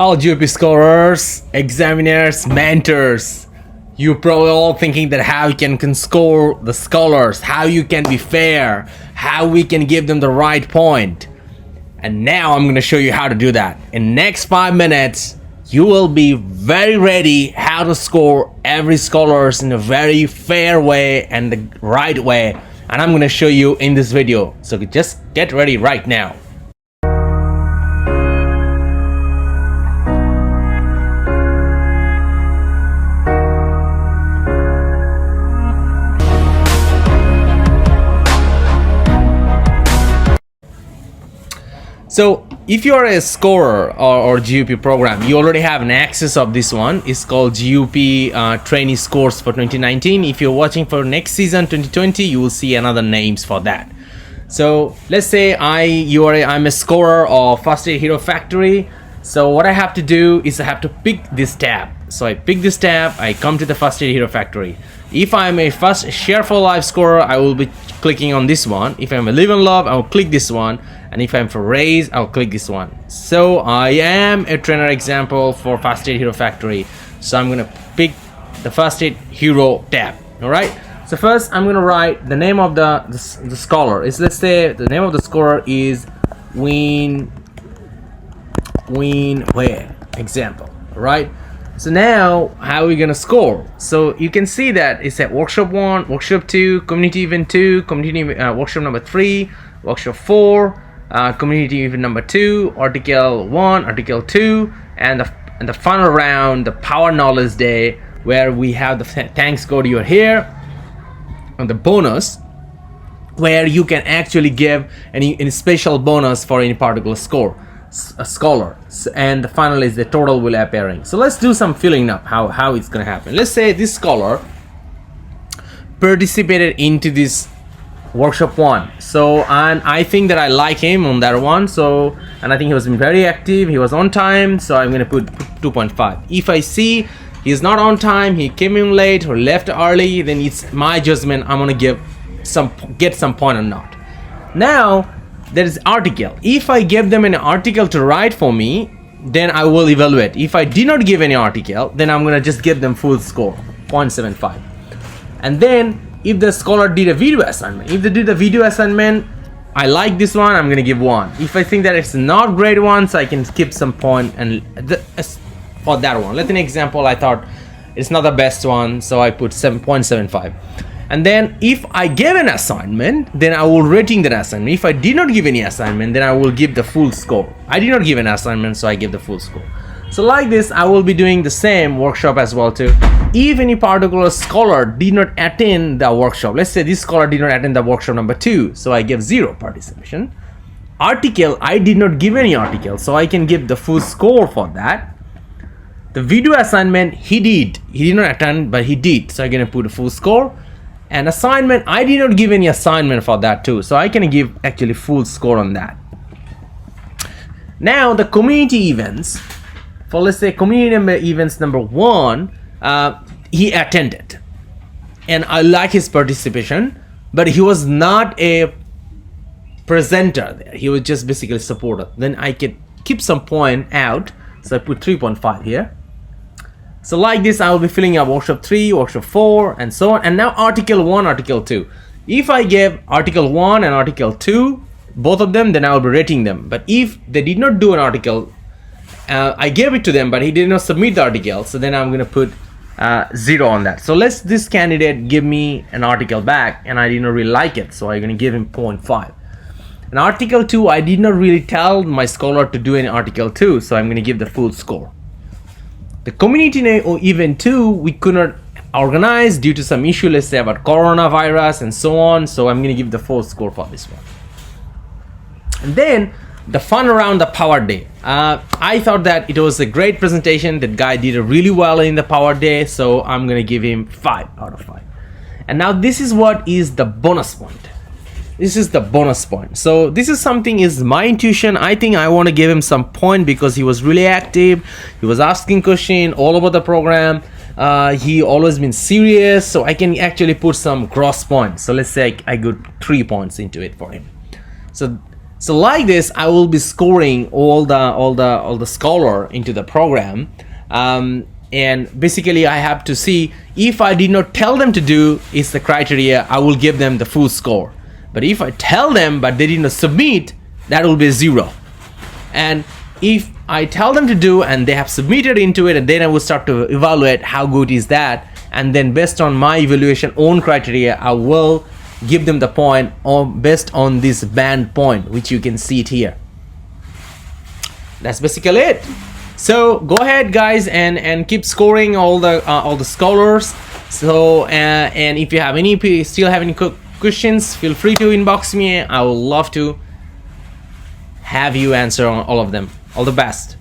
All GUP scholars, examiners, mentors, you're probably all thinking that how you can score the scholars, how you can be fair, how we can give them the right point. And now I'm going to show you how to do that. In next 5 minutes, you will be very ready how to score every scholars in a very fair way and the right way. And I'm going to show you in this video. So just get ready right now. So if you are a scorer or GUP program, you already have an access of this one. It's called GUP Trainee Scores for 2019. If you're watching for next season 2020, you will see another names for that. So let's say I'm a scorer of First Aid Hero Factory. So what I have to do is I have to pick this tab. So I pick this tab, I come to the First Aid Hero Factory. If I'm a VSHR for Life scorer, I will be clicking on this one. If I'm a Live and Love, I will click this one. And if I'm for Raise, I'll click this one. So I am a trainer example for First Aid Hero Factory. So I'm gonna pick the First Aid Hero tab. All right. So first I'm gonna write the name of the scholar. Let's say the name of the scorer is Win Where example. All right. So now, how are we gonna score? So you can see that it's at workshop 1, workshop 2, community event 2, community workshop number 3, workshop 4, community event number 2, article 1, article 2, and the final round, the Power Knowledge Day, where we have the thanks code you're here, and the bonus, where you can actually give any special bonus for any particular score. A scholar, and the final is the total will appearing. So let's do some filling up how it's gonna happen. Let's say this scholar participated into this workshop 1, so and I think that I like him on that one, so and I think he was very active, he was on time, so I'm gonna put 2.5. If I see he's not on time, he came in late or left early, then it's my judgment, I'm gonna get some point or not. Now there is article. If I give them an article to write for me, then I will evaluate. If I did not give any article, then I'm gonna just give them full score, 0.75. And then if the scholar did a video assignment, if they did a video assignment, I like this one, I'm gonna give 1. If I think that it's not great one, so I can skip some point and for that one. Let's an example, I thought it's not the best one, so I put 7.75. And then if I gave an assignment, then I will rating that assignment. If I did not give any assignment, then I will give the full score. I did not give an assignment, so I give the full score. So like this, I will be doing the same workshop as well too. If any particular scholar did not attend the workshop, let's say this scholar did not attend the workshop number 2, so I give 0 participation. Article, I did not give any article, so I can give the full score for that. The video assignment, he did not attend, but he did, so I'm gonna put a full score. And assignment, I did not give any assignment for that too, so I can give actually full score on that. Now the community events, for let's say community events number 1, he attended, and I like his participation, but he was not a presenter there. He was just basically a supporter. Then I could keep some point out, so I put 3.5 here. So like this, I will be filling up workshop 3, workshop 4, and so on. And now article 1, article 2. If I gave article 1 and article 2, both of them, then I will be rating them. But if they did not do an article, I gave it to them, but he did not submit the article, so then I'm going to put 0 on that. So let's this candidate give me an article back, and I did not really like it, so I'm going to give him 0.5. And article 2, I did not really tell my scholar to do any article 2, so I'm going to give the full score. The community event 2, we could not organize due to some issue, let's say about coronavirus and so on, so I'm going to give the full score for this one. And then the fun around the Power Day. I thought that it was a great presentation. That guy did really well in the Power Day, so I'm going to give him 5 out of 5. And now this is what is the bonus point. This is the bonus point. So this is something is my intuition. I think I want to give him some point because he was really active. He was asking question all over the program. He always been serious. So I can actually put some gross points. So let's say I got 3 points into it for him. So So like this, I will be scoring all the scholar into the program, and basically I have to see if I did not tell them to do is the criteria, I will give them the full score. But if I tell them but they did not submit, that will be 0. And if I tell them to do and they have submitted into it, and then I will start to evaluate how good is that, and then based on my evaluation own criteria, I will give them the point based on this band point, which you can see it here. That's basically it. So go ahead guys and keep scoring all the scholars. So and if you have still have any questions, feel free to inbox me. I would love to have you answer on all of them. All the best.